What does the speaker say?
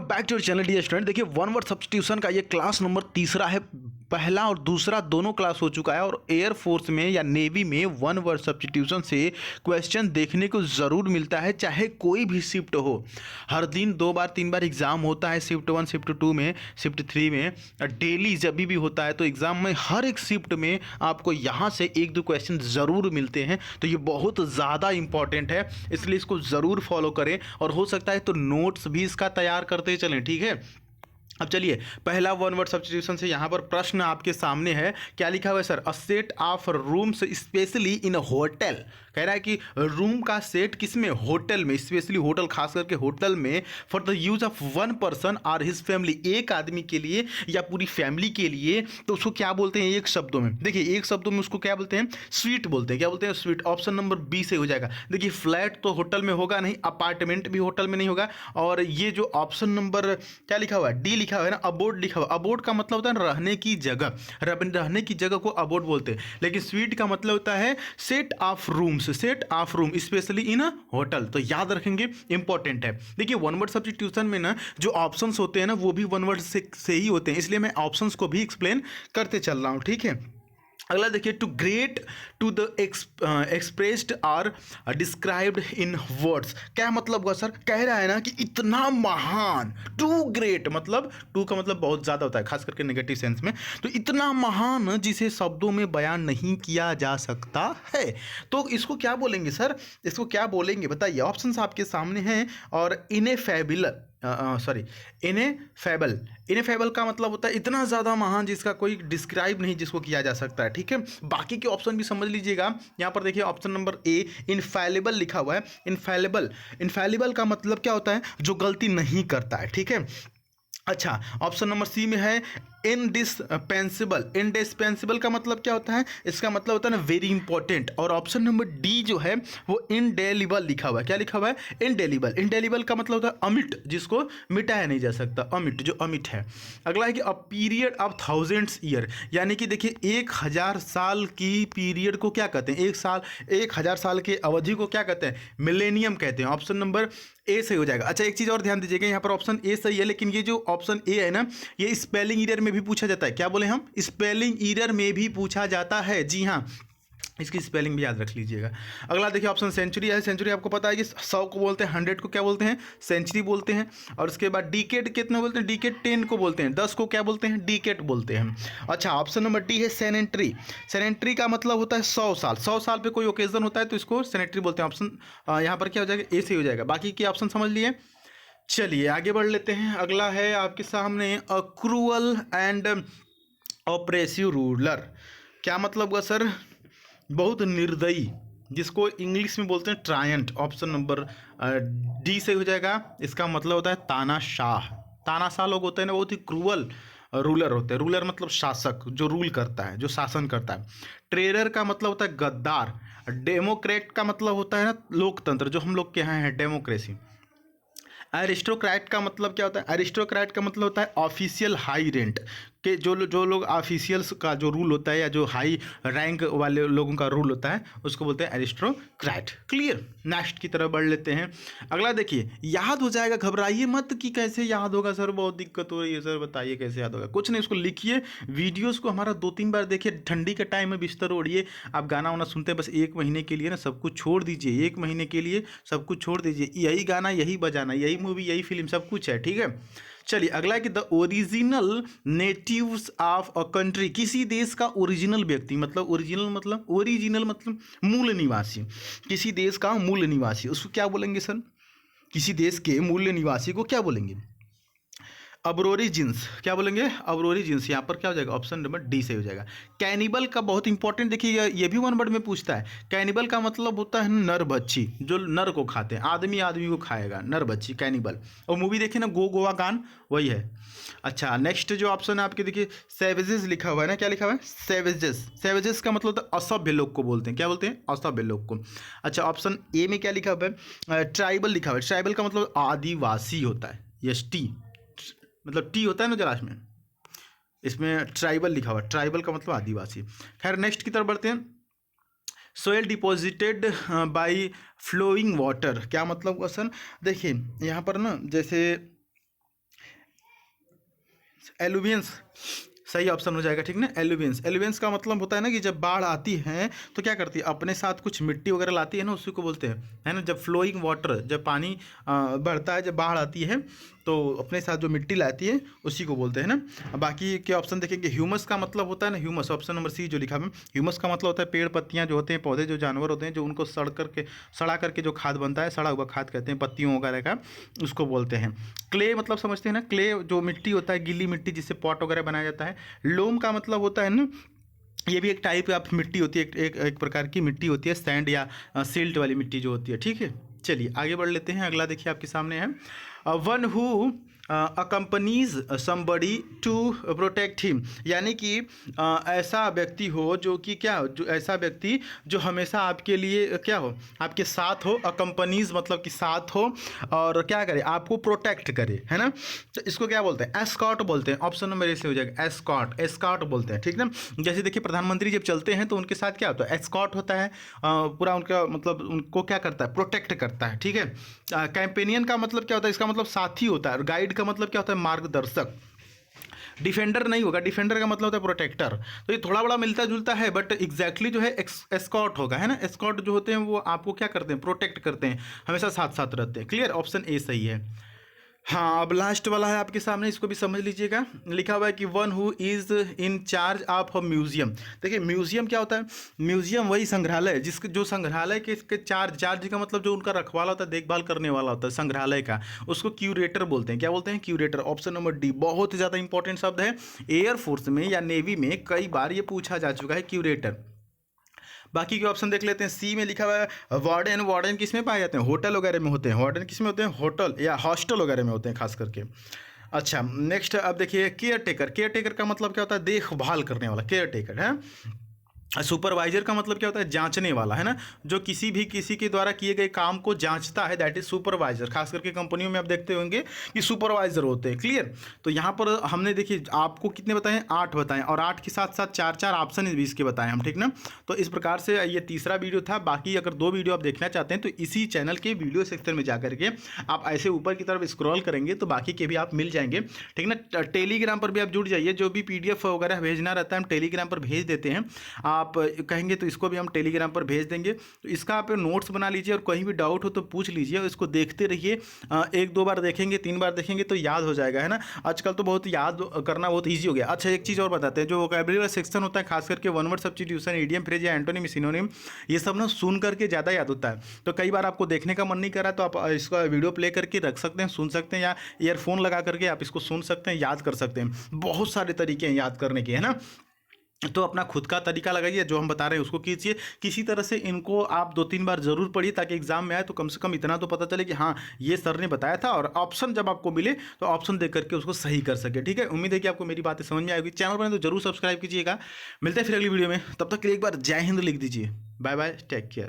Welcome back to channel dear student. देखिए one word substitution का ये क्लास नंबर तीसरा है। पहला और दूसरा दोनों क्लास हो चुका है और एयरफोर्स में या नेवी में वन वर्ड सब्स्टिट्यूशन से क्वेश्चन देखने को ज़रूर मिलता है, चाहे कोई भी शिफ्ट हो। हर दिन 2 बार 3 बार एग्जाम होता है, शिफ्ट 1 शिफ्ट 2 में, शिफ्ट 3 में, डेली जब भी होता है तो एग्जाम में हर एक शिफ्ट में आपको यहाँ से 1-2 क्वेश्चन ज़रूर मिलते हैं। तो ये बहुत ज़्यादा इंपॉर्टेंट है, इसलिए इसको ज़रूर फॉलो करें और हो सकता है तो नोट्स भी इसका तैयार करते चलें। ठीक है, अब चलिए पहला वन वर्ड सब्स्टिट्यूशन से यहाँ पर प्रश्न आपके सामने है। क्या लिखा हुआ है sir? A set of rooms specially in hotel. कह रहा है कि रूम का सेट किस में? होटल में, स्पेशली होटल, खास करके होटल में, for the use of one person और हिज फैमिली, एक आदमी के लिए या पूरी फैमिली के लिए। तो उसको क्या बोलते हैं एक शब्दों में? देखिए एक शब्दों में उसको क्या बोलते हैं? स्वीट बोलते हैं। क्या बोलते हैं? स्वीट। ऑप्शन नंबर बी से हो जाएगा। देखिए फ्लैट तो होटल में होगा नहीं, अपार्टमेंट भी होटल में नहीं होगा, और ये जो ऑप्शन नंबर क्या लिखा हुआ है? डी लिखा हुआ है ना, अबोर्ड लिखा हुआ। अबोर्ड का मतलब होता है रहने की जगह, रहने की जगह को अबोर्ड बोलते हैं। लेकिन स्वीट का मतलब होता है set of rooms, set of room specially in a hotel. तो याद रखेंगे, इंपॉर्टेंट है। देखिए वन वर्ड सब्स्टिट्यूशन में ना जो ऑप्शंस होते हैं ना वो भी वन वर्ड से ही होते हैं, इसलिए मैं ऑप्शंस को भी एक्सप्लेन करते चल रहा हूँ। ठीक है, अगला देखिए, too great to the expressed or described in words. क्या मतलब हुआ सर? कह रहा है ना कि इतना महान, टू ग्रेट मतलब टू का मतलब बहुत ज़्यादा होता है, खास करके नेगेटिव सेंस में। तो इतना महान जिसे शब्दों में बयान नहीं किया जा सकता है, तो इसको क्या बोलेंगे सर? इसको क्या बोलेंगे बताइए? ऑप्शंस आपके सामने हैं। और इनेफेबल, इनेफेबल, इनेफेबल का मतलब होता है इतना ज़्यादा महान जिसका कोई डिस्क्राइब नहीं, जिसको किया जा सकता है। ठीक है, बाकी के ऑप्शन भी समझ लीजिएगा। यहाँ पर देखिए ऑप्शन नंबर ए इनफैलिबल लिखा हुआ है। इनफैलिबल, इनफैलिबल का मतलब क्या होता है? जो गलती नहीं करता है। ठीक है, अच्छा ऑप्शन नंबर सी में है इनडिस्पेंसिबल। इनडिस्पेंसिबल का मतलब क्या होता है? इसका मतलब होता है ना वेरी इंपॉर्टेंट। और ऑप्शन नंबर डी जो है वो इनडेलिबल लिखा हुआ है। क्या लिखा हुआ है? इनडेलिबल। इनडेलिबल का मतलब होता है अमिट, जिसको मिटाया नहीं जा सकता, अमिट, जो अमिट है। अगला है कि a period of thousands year, यानी कि देखिए 1000 साल की पीरियड को क्या कहते हैं? एक साल, 1000 साल के अवधि को क्या कहते हैं? मिलेनियम कहते हैं। ऑप्शन नंबर ए सही हो जाएगा। अच्छा एक चीज़ और ध्यान दीजिएगा, यहाँ पर ऑप्शन ए सही है, लेकिन ये जो ऑप्शन ए है ना, ये स्पेलिंग एरर में भी पूछा जाता है। क्या बोले हम? स्पेलिंग एरर में भी पूछा जाता है। जी हाँ, इसकी स्पेलिंग भी याद रख लीजिएगा। अगला देखिए ऑप्शन सेंचुरी है। सेंचुरी आपको पता है कि 100 को बोलते हैं, 100 को क्या बोलते हैं? सेंचुरी बोलते हैं। और उसके बाद डिकेड कितना बोलते हैं? डिकेड 10 को बोलते हैं, 10 को क्या बोलते हैं? डिकेड बोलते हैं। अच्छा ऑप्शन नंबर डी है सेनेंट्री। सेनेंट्री का मतलब होता है 100 साल। 100 साल पे कोई ओकेजन होता है तो इसको सेनेंट्री बोलते हैं। ऑप्शन यहाँ पर क्या हो जाएगा? ए से हो जाएगा। बाकी के ऑप्शन समझ लिए। चलिए आगे बढ़ लेते हैं। अगला है आपके सामने अ क्रूअल एंड ऑपरेसिव रूलर। क्या मतलब हुआ सर? बहुत निर्दयी, जिसको इंग्लिश में बोलते हैं ट्रायंट। ऑप्शन नंबर डी से हो जाएगा। इसका मतलब होता है तानाशाह। तानाशाह लोग होते हैं ना, बहुत ही क्रूअल रूलर होते हैं। रूलर मतलब शासक, जो रूल करता है, जो शासन करता है। ट्रेडर का मतलब होता है गद्दार। डेमोक्रेट का मतलब होता है ना लोकतंत्र, जो हम लोग के यहाँ है डेमोक्रेसी। एरिस्टोक्रेट का मतलब क्या होता है? एरिस्टोक्रेट का मतलब होता है ऑफिशियल हाई रेंट के, जो लोग ऑफिशियल्स का जो रूल होता है या जो हाई रैंक वाले लोगों का रूल होता है उसको बोलते हैं एरिस्टोक्रेट। क्लियर? नेक्स्ट की तरफ बढ़ लेते हैं। अगला देखिए, याद हो जाएगा, घबराइए मत कि कैसे याद होगा सर, बहुत दिक्कत हो रही है सर, बताइए कैसे याद होगा। कुछ नहीं, उसको लिखिए, वीडियोज़ को हमारा 2-3 बार देखिए। ठंडी के टाइम में बिस्तर ओढ़िए, आप गाना वाना सुनते हैं, बस 1 महीने के लिए ना सब कुछ छोड़ दीजिए। 1 महीने के लिए सब कुछ छोड़ दीजिए, यही गाना, यही बजाना, यही मूवी, यही फिल्म, सब कुछ है। ठीक है, चलिए अगला है कि the original natives of a country. किसी देश का ओरिजिनल व्यक्ति, मतलब ओरिजिनल मतलब मूल निवासी। किसी देश का मूल निवासी, उसको क्या बोलेंगे सर? किसी देश के मूल निवासी को क्या बोलेंगे? अब्रोरिजिन्स। क्या बोलेंगे? अब्रोरिजिन्स। यहाँ पर क्या हो जाएगा? ऑप्शन नंबर डी से हो जाएगा। कैनिबल का बहुत इंपॉर्टेंट देखिए, ये भी वन वर्ड में पूछता है। कैनिबल का मतलब होता है नर बच्ची, जो नर को खाते हैं, आदमी आदमी को खाएगा, नर बच्ची, कैनिबल। और मूवी देखिए ना, गोवा गान, वही है। अच्छा नेक्स्ट जो ऑप्शन है आपके देखिए, सेवेजेस लिखा हुआ है ना। क्या लिखा हुआ है? सेवेजेस। सेवेजेस का मतलब होता है असभ्य लोग को बोलते हैं। क्या बोलते हैं? असभ्य लोग को। अच्छा ऑप्शन ए में क्या लिखा हुआ है? ट्राइबल लिखा हुआ है। ट्राइबल का मतलब आदिवासी होता है, यस टी, मतलब टी होता है ना जलाश में, इसमें ट्राइबल लिखा हुआ है। ट्राइबल का मतलब आदिवासी। खैर नेक्स्ट की तरफ बढ़ते हैं। Soil deposited by flowing water. क्या मतलब हुआ सर? देखिए यहाँ पर ना, जैसे एलुवियंस सही ऑप्शन हो जाएगा, ठीक ना। एलुवियंस, एलुवियंस का मतलब होता है ना कि जब बाढ़ आती है तो क्या करती है, अपने साथ कुछ मिट्टी वगैरह लाती है ना, उसी को बोलते हैं, है ना। जब फ्लोइंग वाटर, जब पानी बढ़ता है, जब बाढ़ आती है तो अपने साथ जो मिट्टी लाती है उसी को बोलते हैं ना। बाकी के ऑप्शन देखेंगे, ह्यूमस का मतलब होता है ना, ह्यूमस ऑप्शन नंबर सी जो लिखा है, ह्यूमस का मतलब होता है पेड़ पत्तियां जो होते हैं, पौधे जो जानवर होते हैं, जो उनको सड़ा करके जो खाद बनता है, सड़ा हुआ खाद कहते हैं, पत्तियों वगैरह का, उसको बोलते हैं। क्ले मतलब समझते हैं ना, क्ले जो मिट्टी होता है, गीली मिट्टी जिससे पॉट वगैरह बनाया जाता है। लोम का मतलब होता है ना, ये भी एक टाइप ऑफ मिट्टी होती है, एक प्रकार की मिट्टी होती है, सैंड या सिल्ट वाली मिट्टी जो होती है, ठीक है। चलिए आगे बढ़ लेते हैं, अगला देखिए आपके सामने है, one who accompanies somebody to protect him, यानी कि ऐसा व्यक्ति हो जो कि क्या हो, जो ऐसा व्यक्ति जो हमेशा आपके लिए क्या हो, आपके साथ हो। अकम्पनीज मतलब कि साथ हो, और क्या करे, आपको प्रोटेक्ट करे, है ना। तो इसको क्या बोलते हैं, एस्कॉर्ट बोलते हैं। ऑप्शन नंबर ए से हो जाएगा, एस्कॉर्ट, एस्कॉर्ट बोलते हैं, ठीक ना। जैसे देखिए प्रधानमंत्री जब चलते हैं तो उनके साथ क्या होता है, एस्कॉर्ट होता है, पूरा उनका मतलब उनको क्या करता है, प्रोटेक्ट करता है, ठीक है। कैंपेनियन का मतलब क्या होता है, इसका मतलब साथी होता है। और गाइड का मतलब क्या होता है, मार्गदर्शक। डिफेंडर नहीं होगा, डिफेंडर का मतलब होता है प्रोटेक्टर। तो ये थोड़ा बड़ा मिलता जुलता है, बट एग्जैक्टली जो है एस्कॉर्ट होगा, है ना। एस्कॉर्ट जो होते हैं वो आपको क्या करते हैं, प्रोटेक्ट करते हैं, हमेशा साथ साथ रहते हैं। क्लियर, ऑप्शन ए सही है। हाँ, अब लास्ट वाला है आपके सामने, इसको भी समझ लीजिएगा। लिखा हुआ है कि one who is in charge of a museum. देखिए म्यूजियम क्या होता है, म्यूजियम वही संग्रहालय जिसके, जो संग्रहालय के चार्ज का मतलब जो उनका रखवाला होता है, देखभाल करने वाला होता है संग्रहालय का, उसको क्यूरेटर बोलते हैं। क्या बोलते हैं, क्यूरेटर। ऑप्शन नंबर डी बहुत ही ज़्यादा इंपॉर्टेंट शब्द है, एयरफोर्स में या नेवी में कई बार ये पूछा जा चुका है, क्यूरेटर। बाकी के ऑप्शन देख लेते हैं। सी में लिखा हुआ है वार्डन। वार्डन किस में पाए जाते हैं, होटल वगैरह में होते हैं। वार्डन किस में होते हैं, होटल या हॉस्टल वगैरह में होते हैं खास करके। अच्छा नेक्स्ट अब देखिए, केयर टेकर। केयर टेकर का मतलब क्या होता है, देखभाल करने वाला, केयर टेकर है। सुपरवाइजर का मतलब क्या होता है, जांचने वाला, है ना। जो किसी के द्वारा किए गए काम को जांचता है, दैट इज सुपरवाइजर। खास करके कंपनियों में आप देखते होंगे कि सुपरवाइजर होते हैं। क्लियर। तो यहाँ पर हमने देखिए आपको कितने बताएं, 8 बताएं, और 8 के साथ साथ 4 ऑप्शन इस के बताएं हम, ठीक ना। तो इस प्रकार से ये तीसरा वीडियो था। बाकी अगर 2 वीडियो आप देखना चाहते हैं तो इसी चैनल के वीडियो सेक्शन में जाकर के आप ऐसे ऊपर की तरफ स्क्रॉल करेंगे तो बाकी के भी आप मिल जाएंगे, ठीक ना। टेलीग्राम पर भी आप जुड़ जाइए, जो भी PDF वगैरह भेजना रहता है हम टेलीग्राम पर भेज देते हैं। आप कहेंगे तो इसको भी हम टेलीग्राम पर भेज देंगे। तो इसका आप नोट्स बना लीजिए, और कहीं भी डाउट हो तो पूछ लीजिए, और इसको देखते रहिए। 1-2 बार देखेंगे, 3 बार देखेंगे तो याद हो जाएगा, है ना। आजकल तो बहुत याद करना बहुत ईजी हो गया। अच्छा एक चीज़ और बताते हैं, जो वोकैबुलरी वाला सेक्शन होता है, खास करके one word substitution, idiom phrase या एंटोनिम सिनोनिम, ये सब ना सुन करके ज़्यादा याद होता है। तो कई बार आपको देखने का मन नहीं कर रहा तो आप इसका वीडियो प्ले करके रख सकते हैं, सुन सकते हैं, या ईयरफोन लगा करके आप इसको सुन सकते हैं, याद कर सकते हैं। बहुत सारे तरीके हैं याद करने के, है ना। तो अपना खुद का तरीका लगाइए, जो हम बता रहे हैं उसको कीजिए। किसी तरह से इनको आप 2-3 बार जरूर पढ़िए, ताकि एग्जाम में आए तो कम से कम इतना तो पता चले कि हाँ ये सर ने बताया था, और ऑप्शन जब आपको मिले तो ऑप्शन देख करके उसको सही कर सके, ठीक है। उम्मीद है कि आपको मेरी बातें समझ में आएगी। चैनल पर तो जरूर सब्सक्राइब कीजिएगा। मिलते हैं फिर अगली वीडियो में, तब तक के लिए एक बार जय हिंद लिख दीजिए। Bye bye, take care.